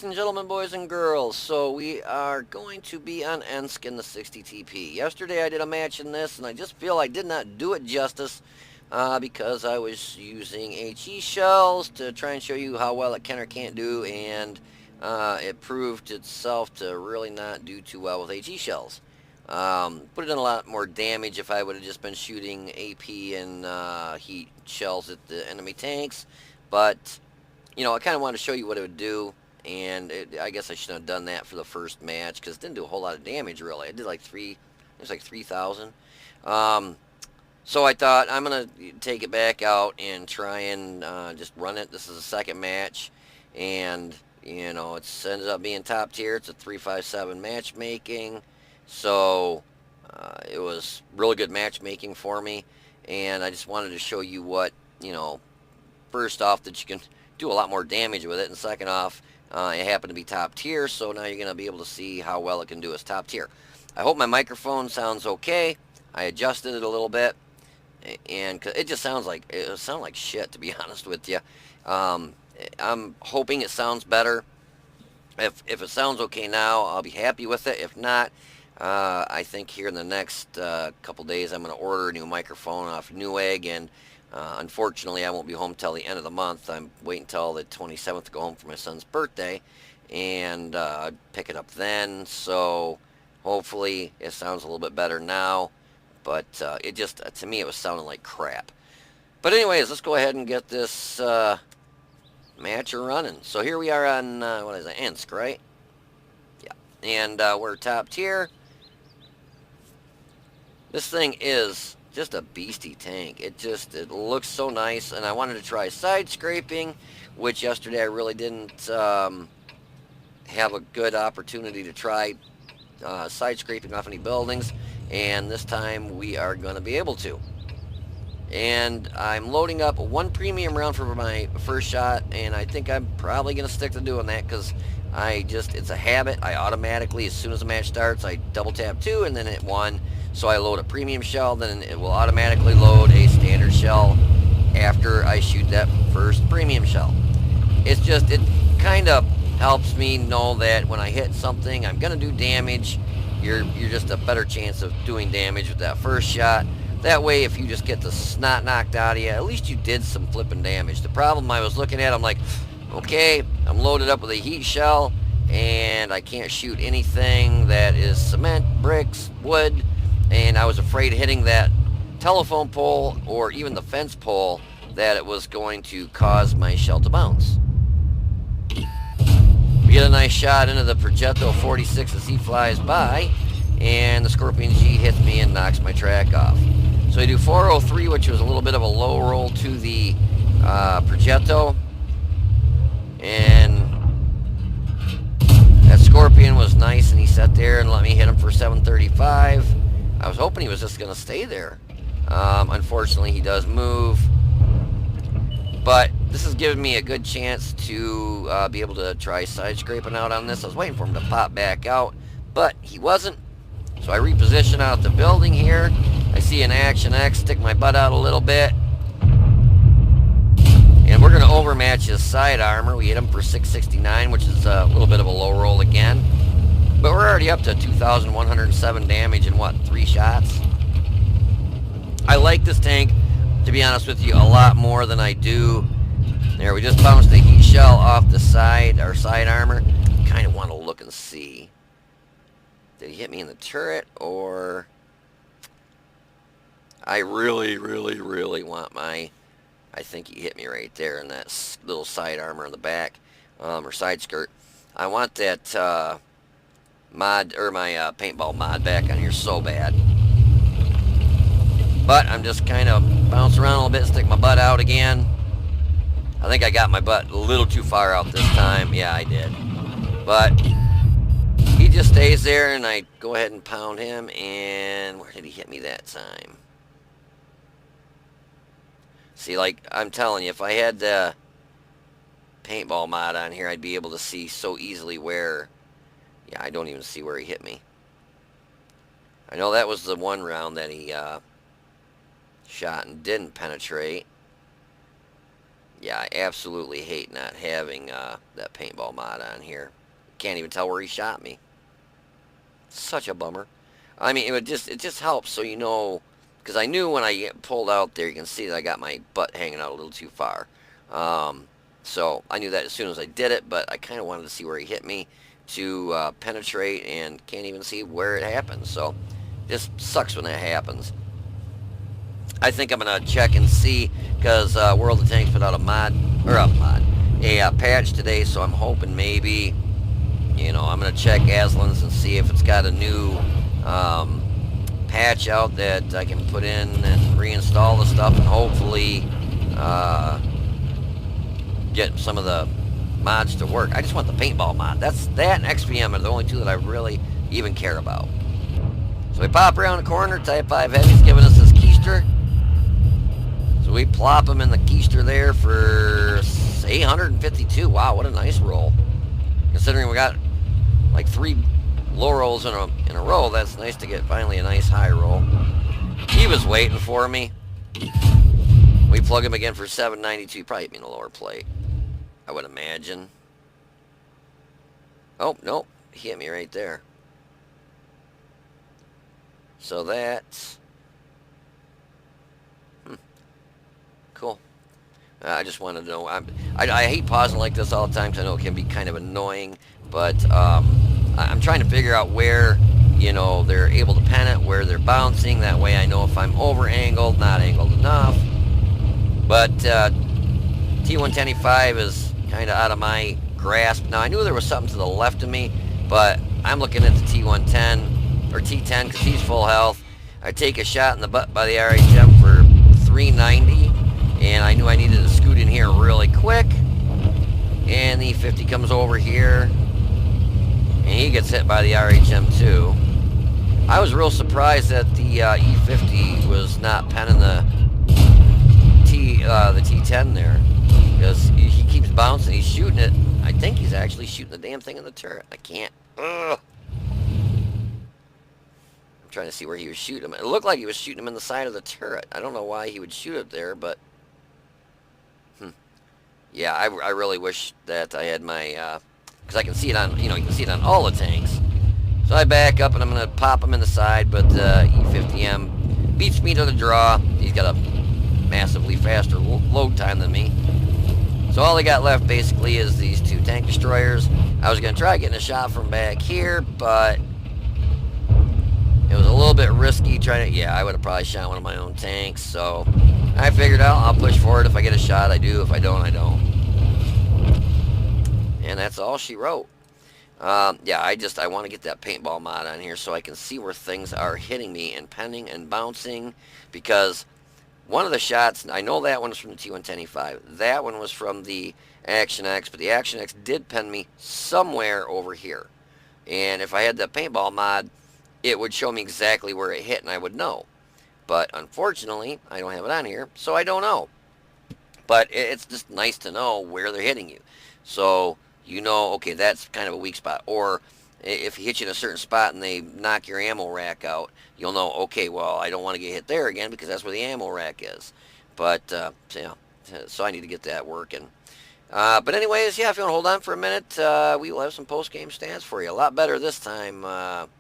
and gentlemen, boys and girls, so we are going to be on Ensk in the 60 TP. Yesterday I did a match in this, and I just feel I did not do it justice because I was using HE shells to try and show you how well it can or can't do, and it proved itself to really not do too well with HE shells. Would have done a lot more damage if I would have just been shooting AP and heat shells at the enemy tanks, but I kind of wanted to show you what it would do, and I guess I shouldn't have done that for the first match because it didn't do a whole lot of damage really. I did like it was like 3,000. Um, so I thought I'm gonna take it back out and try and just run it. This is the second match, and it's ended up being top tier. It's a 357 matchmaking, so it was really good matchmaking for me, and I just wanted to show you what first off that you can do a lot more damage with it, and second off, it happened to be top tier, so now you're going to be able to see how well it can do as top tier. I hope my microphone sounds okay. I adjusted it a little bit, and it just sounds like shit, to be honest with you. I'm hoping it sounds better. If it sounds okay now, I'll be happy with it. If not, I think here in the next couple days I'm going to order a new microphone off Newegg, and unfortunately I won't be home till the end of the month. I'm waiting until the 27th to go home for my son's birthday, and pick it up then. So hopefully it sounds a little bit better now, but it just, to me, it was sounding like crap. But anyways, let's go ahead and get this match running. So here we are on, what is it, Ensk, right? Yeah. And we're top tier. This thing is just a beastie tank. It looks so nice, and I wanted to try side scraping, which yesterday I really didn't have a good opportunity to try side scraping off any buildings, and this time we are going to be able to. And I'm loading up one premium round for my first shot, and I think I'm probably going to stick to doing that because it's a habit. I automatically, as soon as the match starts, I double tap 2 and then hit 1. So I load a premium shell, then it will automatically load a standard shell after I shoot that first premium shell. It kind of helps me know that when I hit something, I'm going to do damage. You're just a better chance of doing damage with that first shot. That way, if you just get the snot knocked out of you, at least you did some flipping damage. The problem I was looking at, I'm like, okay, I'm loaded up with a heat shell, and I can't shoot anything that is cement, bricks, wood, and I was afraid hitting that telephone pole or even the fence pole that it was going to cause my shell to bounce. We get a nice shot into the Progetto 46 as he flies by, and the Scorpion G hits me and knocks my track off. So I do 403, which was a little bit of a low roll to the Progetto, and that Scorpion was nice, and he sat there and let me hit him for 735. I was hoping he was just going to stay there. Unfortunately, he does move, but this has given me a good chance to be able to try side scraping out on this. I was waiting for him to pop back out, but he wasn't. So I reposition out the building here. I see an Action X, stick my butt out a little bit, and we're going to overmatch his side armor. We hit him for 669, which is a little bit of a low roll again. But we're already up to 2,107 damage in, what, 3 shots? I like this tank, to be honest with you, a lot more than I do. There, we just bounced the heat shell off the side, our side armor. Kind of want to look and see. Did he hit me in the turret, or... I really, really, really want my... I think he hit me right there in that little side armor in the back, or side skirt. I want that mod, or my paintball mod back on here so bad. But I'm just kind of bounce around a little bit, stick my butt out again. I think I got my butt a little too far out this time. Yeah, I did. But he just stays there, and I go ahead and pound him, and where did he hit me that time? See, like, I'm telling you, if I had the paintball mod on here, I'd be able to see so easily where... Yeah, I don't even see where he hit me. I know that was the one round that he shot and didn't penetrate. Yeah, I absolutely hate not having that paintball mod on here. Can't even tell where he shot me. Such a bummer. I mean, it just helps so you know, because I knew when I pulled out there, you can see that I got my butt hanging out a little too far. Um, so I knew that as soon as I did it, but I kind of wanted to see where he hit me to penetrate, and can't even see where it happened. So just sucks when that happens. I think I'm gonna check and see because World of Tanks put out a patch today. So I'm hoping maybe, I'm gonna check Aslan's and see if it's got a new patch out that I can put in and reinstall the stuff, and hopefully get some of the mods to work. I just want the paintball mod. That and XPM are the only two that I really even care about. So we pop around the corner. Type 5 Heavy's giving us this keister. So we plop him in the keister there for 852. Wow, what a nice roll. Considering we got like 3 low rolls in a row, that's nice to get finally a nice high roll. He was waiting for me. We plug him again for 792. He probably hit me in the lower plate, I would imagine. Oh, nope. He hit me right there. So that's... cool. I just wanted to know. I hate pausing like this all the time because I know it can be kind of annoying. But I'm trying to figure out where, they're able to pen it, where they're bouncing. That way I know if I'm over-angled, not angled enough. But T125 is kind of out of my grasp. Now, I knew there was something to the left of me, but I'm looking at the T110, or T10, because he's full health. I take a shot in the butt by the RHM for 390, and I knew I needed to scoot in here really quick. And the E50 comes over here, and he gets hit by the RHM too. I was real surprised that the E50 was not penning the T10 there, because he keeps bouncing. He's shooting it. I think he's actually shooting the damn thing in the turret. I can't. Ugh. I'm trying to see where he was shooting him. It looked like he was shooting him in the side of the turret. I don't know why he would shoot it there, but yeah, I really wish that I had my because I can see it on, you can see it on all the tanks. So I back up and I'm gonna pop him in the side, but E50M beats me to the draw. He's got a massively faster load time than me. So all I got left basically is these 2 tank destroyers. I was going to try getting a shot from back here, but it was a little bit risky trying to... Yeah, I would have probably shot one of my own tanks. So I figured out I'll push forward. If I get a shot, I do. If I don't, I don't. And that's all she wrote. Yeah, I want to get that paintball mod on here so I can see where things are hitting me and penning and bouncing, because... one of the shots, I know that one was from the T110E5. That one was from the Action X, but the Action X did pen me somewhere over here. And if I had the paintball mod, it would show me exactly where it hit and I would know. But unfortunately, I don't have it on here, so I don't know. But it's just nice to know where they're hitting you. So, okay, that's kind of a weak spot. Or if he hits you in a certain spot and they knock your ammo rack out, you'll know, okay, well, I don't want to get hit there again because that's where the ammo rack is. But, so I need to get that working. But anyways, yeah, if you want to hold on for a minute, we will have some post-game stats for you. A lot better this time.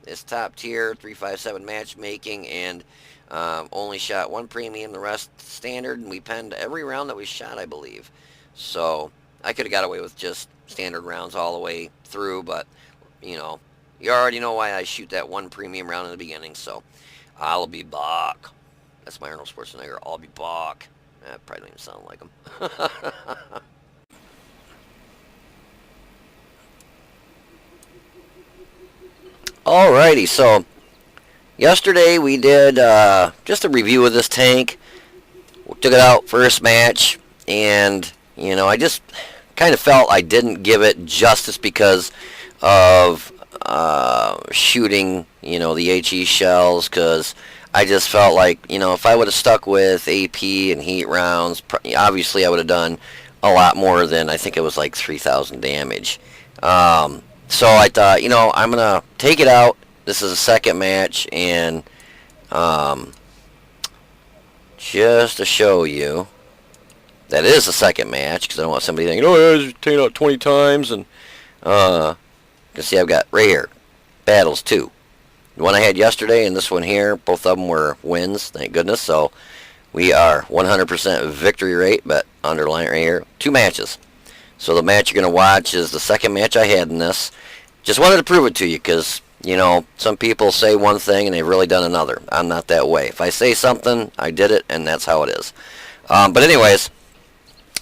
It's top tier, 357 matchmaking, and only shot 1 premium, the rest standard, and we penned every round that we shot, I believe. So I could have got away with just standard rounds all the way through, but... you already know why I shoot that 1 premium round in the beginning, so I'll be back. That's my Arnold Schwarzenegger. I'll be back. That probably don't even sound like him. Alrighty, so yesterday we did just a review of this tank. We took it out first match, and, I just kind of felt I didn't give it justice because of shooting, the HE shells, because I just felt like, if I would have stuck with AP and heat rounds, obviously I would have done a lot more than, I think it was like 3,000 damage. So I thought, I'm going to take it out. This is a second match, and just to show you that is the second match, because I don't want somebody thinking, oh, yeah, he's taken out 20 times. And you can see I've got right here, battles 2. The one I had yesterday and this one here, both of them were wins, thank goodness. So we are 100% victory rate, but underline right here, 2 matches. So the match you're going to watch is the second match I had in this. Just wanted to prove it to you because, you know, some people say one thing and they've really done another. I'm not that way. If I say something, I did it, and that's how it is. But anyways,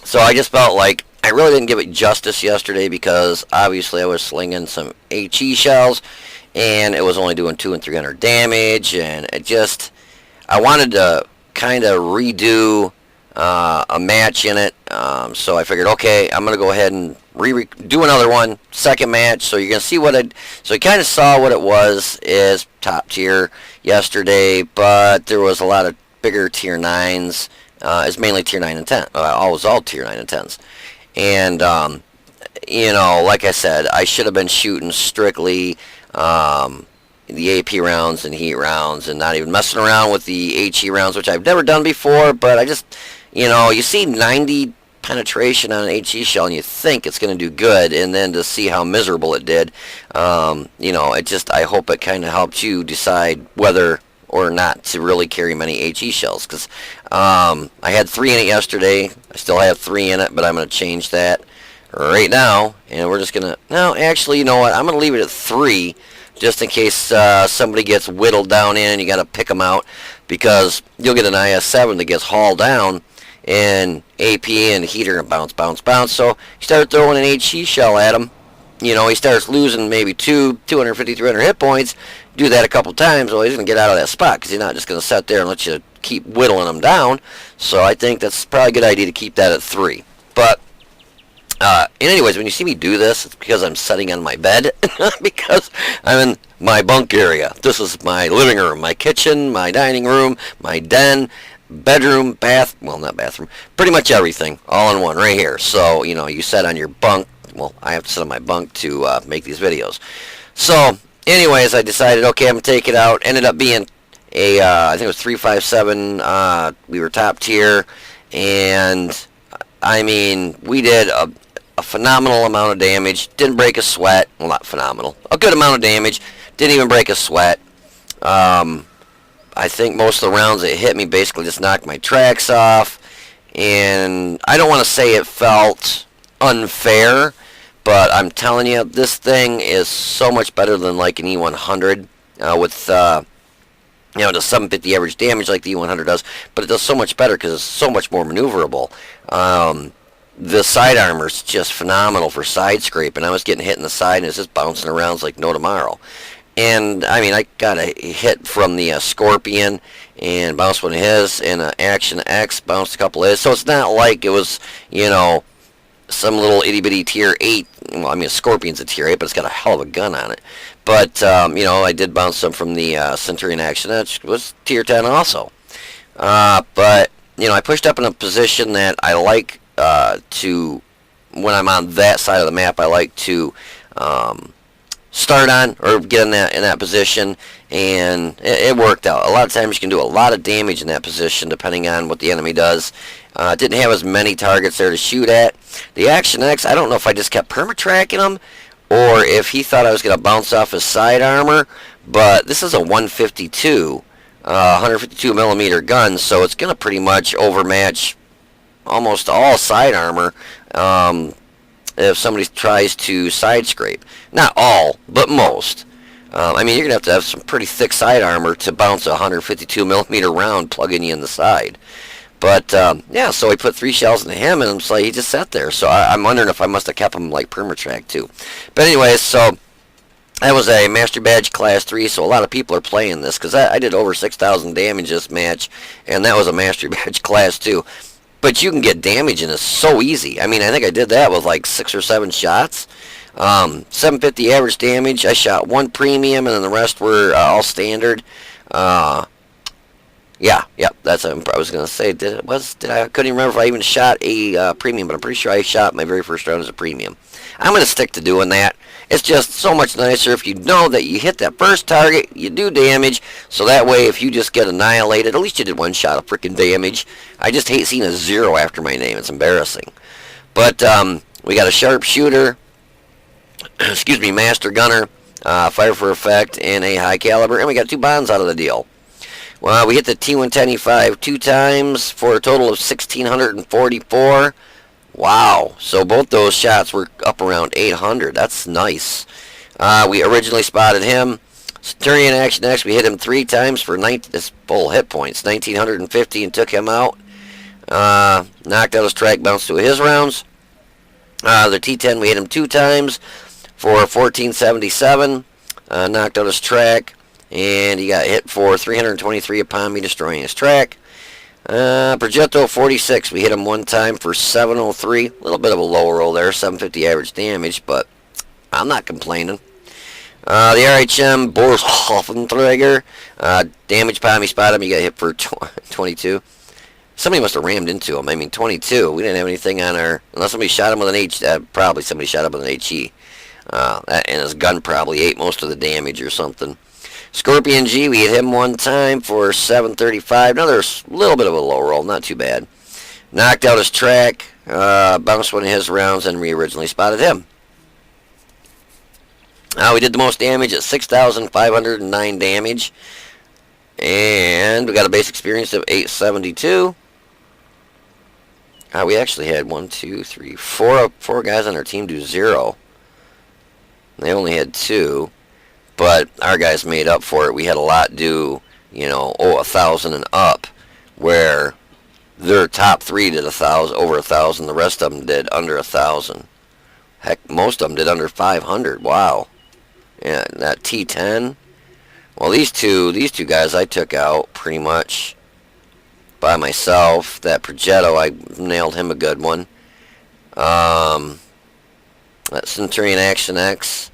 so I just felt like I really didn't give it justice yesterday because obviously I was slinging some HE shells and it was only doing 200 and 300 damage, and it just, I wanted to kind of redo a match in it, so I figured, okay, I'm going to go ahead and do another one, second match, so you're going to see what it, so you kind of saw what it was, is top tier yesterday, but there was a lot of bigger tier 9s, it's mainly tier 9 and 10, always all tier 9 and 10s, and, you know, like I said, I should have been shooting strictly the AP rounds and heat rounds and not even messing around with the HE rounds, which I've never done before, but I just, you know, you see 90 penetration on an HE shell and you think it's going to do good, and then to see how miserable it did, you know, it just, I hope it kind of helped you decide whether or not to really carry many HE shells, because I had 3 in it yesterday, I still have 3 in it, but I'm going to change that right now, and we're just going to, no, actually, you know what, I'm going to leave it at 3, just in case somebody gets whittled down in and you got to pick them out, because you'll get an IS-7 that gets hauled down and AP and heater and bounce, bounce, bounce. So you start throwing an HE shell at him, you know, he starts losing maybe 250, 300 hit points. Do that a couple times, well, he's going to get out of that spot because he's not just going to sit there and let you keep whittling him down. So I think that's probably a good idea to keep that at 3. But anyways, when you see me do this, it's because I'm sitting on my bed, because I'm in my bunk area. This is my living room, my kitchen, my dining room, my den, bedroom, bath, well, not bathroom, pretty much everything, all in one, right here. So, you know, you sit on your bunk. Well, I have to sit on my bunk to make these videos. So, anyways, I decided, okay, I'm going to take it out. Ended up being a, I think it was 357, we were top tier, and, I mean, we did a phenomenal amount of damage, didn't break a sweat, well, not phenomenal, a good amount of damage, didn't even break a sweat. I think most of the rounds that hit me basically just knocked my tracks off, and I don't want to say it felt unfair, but I'm telling you, this thing is so much better than like an E100 with, you know, the 750 average damage like the E100 does, but it does so much better because it's so much more maneuverable. The side armor is just phenomenal for side scraping. I was getting hit in the side and it's just bouncing around like no tomorrow. And I mean, I got a hit from the Scorpion and bounced one of his, and Action X bounced a couple of his. So it's not like it was, you know, some little itty bitty tier 8. Well, I mean, a Scorpion's a tier 8, but it's got a hell of a gun on it. But you know, I did bounce some from the Centurion Action X, was tier 10 also. But you know, I pushed up in a position that I like to, when I'm on that side of the map, I like to start on or get in that position, and it worked out. A lot of times you can do a lot of damage in that position depending on what the enemy does. Didn't have as many targets there to shoot at. The Action X, I don't know if I just kept perma-tracking him or if he thought I was going to bounce off his side armor, but this is a 152 millimeter gun, so it's going to pretty much overmatch almost all side armor if somebody tries to side scrape. Not all, but most. I mean, you're going to have some pretty thick side armor to bounce a 152 millimeter round plugging you in the side. But, yeah, so we put 3 shells into him, and it's like he just sat there. So I'm wondering if I must have kept him, like, permatrack, too. But anyways, so that was a Master Badge Class 3, so a lot of people are playing this, because I did over 6,000 damage this match, and that was a Master Badge Class 2. But you can get damage in this so easy. I mean, I think I did that with like 6 or 7 shots. 750 average damage. I shot 1 premium, and then the rest were all standard. Yeah, that's what I was gonna say. I couldn't even remember if I even shot a premium, but I'm pretty sure I shot my very first round as a premium. I'm gonna stick to doing that. It's just so much nicer if you know that you hit that first target, you do damage, so that way if you just get annihilated, at least you did one shot of freaking damage. I just hate seeing a 0 after my name. It's embarrassing. But we got a sharpshooter, excuse me, master gunner, fire for effect, and a high caliber, and we got 2 bonds out of the deal. Well, we hit the T110E5 2 times for a total of 1,644. Wow. So both those shots were up around 800. That's nice. We originally spotted him. Centurion Action X, we hit him 3 times for this full hit points, 1,950, and took him out. Knocked out his track, bounced to his rounds. The T10, we hit him 2 times for 1,477. Knocked out his track. And he got hit for 323 upon me destroying his track. Progetto 46, we hit him 1 time for 703. A little bit of a low roll there, 750 average damage, but I'm not complaining. The RHM Borshoffenträger, damage upon me, spot him, he got hit for 22. Somebody must have rammed into him. I mean, 22. We didn't have anything on our, unless somebody shot him with an H, probably somebody shot him with an HE. And his gun probably ate most of the damage or something. Scorpion G, we hit him 1 time for 735. Another little bit of a low roll, not too bad. Knocked out his track, bounced one of his rounds, and we originally spotted him. We did the most damage at 6,509 damage. And we got a base experience of 872. We actually had 4 guys on our team do 0. They only had 2. But our guys made up for it. We had a lot do, 1,000 and up, where their top 3 did over 1,000. The rest of them did under 1,000. Heck, most of them did under 500. Wow. Yeah, that T10. Well, these two guys I took out pretty much by myself. That Progetto, I nailed him a good one. That Centurion Action X.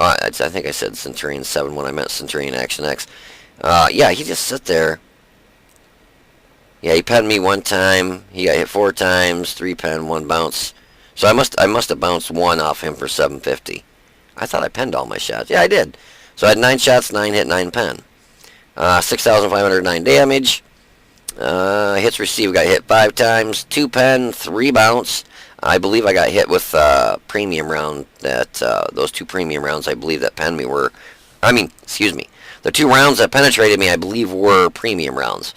I think I said Centurion 7 when I meant Centurion Action X. Yeah, he just sit there. Yeah, he penned me 1 time. He got hit 4 times, 3 pen, 1 bounce. So I must have bounced 1 off him for 750. I thought I penned all my shots. Yeah, I did. So I had 9 shots, 9 hit, 9 pen. 6,509 damage. Hits received, got hit 5 times, 2 pen, 3 bounce. I believe I got hit with premium round. Those 2 premium rounds, I believe that penned me were. The 2 rounds that penetrated me, I believe, were premium rounds.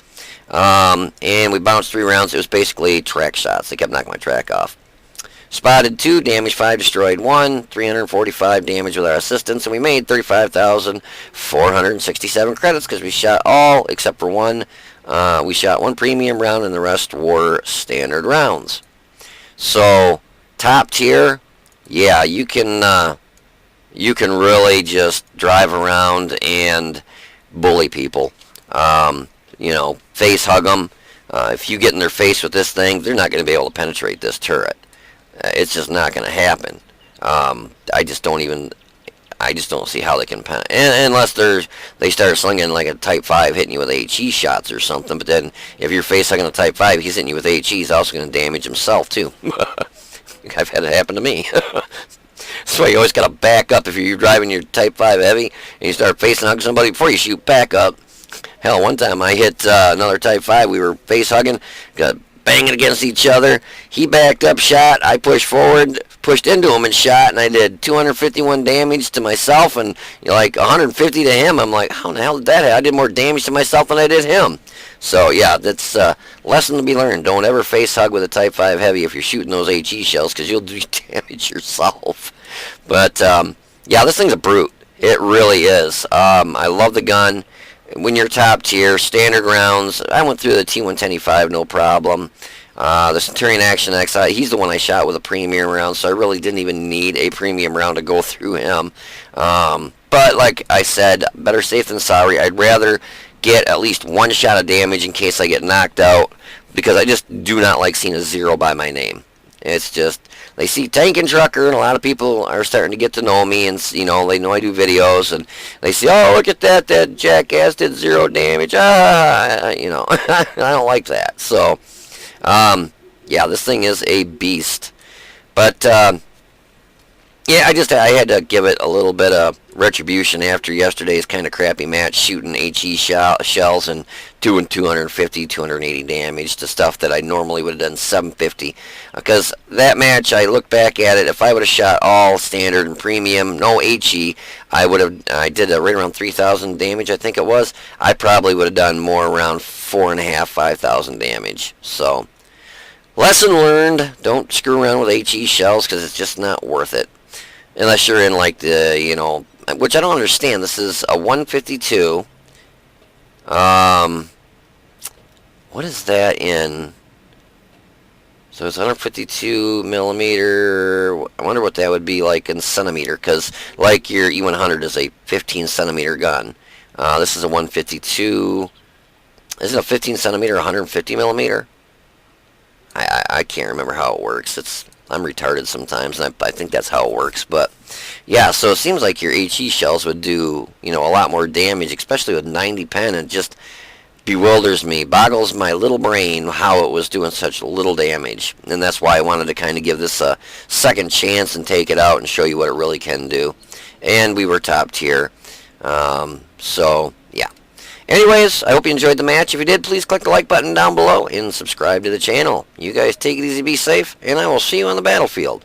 And we bounced 3 rounds. It was basically track shots. They kept knocking my track off. Spotted 2, damaged 5, destroyed 1, 345 damage with our assistance, and we made 35,467 credits because we shot all except for 1. We shot 1 premium round, and the rest were standard rounds. So, top tier, yeah, you can really just drive around and bully people. Face hug them. If you get in their face with this thing, they're not going to be able to penetrate this turret. It's just not going to happen. I just don't see how they can unless they start slinging like a Type 5 hitting you with HE shots or something. But then if you're face hugging a Type 5, he's hitting you with HE. He's also going to damage himself too. I've had it happen to me. That's why you always got to back up if you're driving your Type 5 heavy and you start facing hugging somebody before you shoot. Back up. Hell, one time I hit another Type 5. We were face hugging, got banging against each other. He backed up, shot. I pushed forward, pushed into him and shot, and I did 251 damage to myself and like 150 to him. I'm like, how the hell did that happen? I did more damage to myself than I did him. So yeah, that's a lesson to be learned. Don't ever face hug with a Type 5 heavy if you're shooting those HE shells, because you'll do damage yourself. But yeah, this thing's a brute. It really is. I love the gun. When you're top tier, standard rounds, I went through the T110E5 no problem. The Centurion Action X, he's the one I shot with a premium round, so I really didn't even need a premium round to go through him. But like I said, better safe than sorry. I'd rather get at least 1 shot of damage in case I get knocked out, because I just do not like seeing a 0 by my name. It's just, they see Tank and Trucker, and a lot of people are starting to get to know me, and they know I do videos, and they say, oh, look at that jackass did 0 damage. I don't like that. So, yeah, this thing is a beast. But Yeah, I had to give it a little bit of retribution after yesterday's kind of crappy match, shooting shells and doing 250, 280 damage to stuff that I normally would have done 750. Because that match, I look back at it, if I would have shot all standard and premium, no HE, I did right around 3,000 damage, I think it was. I probably would have done more around 4.5, 5,000 damage. So, lesson learned, don't screw around with HE shells because it's just not worth it. Unless you're in like the, which I don't understand. This is a 152. What is that in? So it's 152 millimeter. I wonder what that would be like in centimeter, because like your E100 is a 15 centimeter gun. This is a 152. Is it a 15 centimeter, 150 millimeter? I can't remember how it works. I'm retarded sometimes, and I think that's how it works. But yeah, so it seems like your HE shells would do a lot more damage, especially with 90 pen. It just bewilders me, boggles my little brain how it was doing such little damage, and that's why I wanted to kind of give this a second chance and take it out and show you what it really can do. And we were top tier, so yeah. Anyways, I hope you enjoyed the match. If you did, please click the like button down below and subscribe to the channel. You guys take it easy, be safe, and I will see you on the battlefield.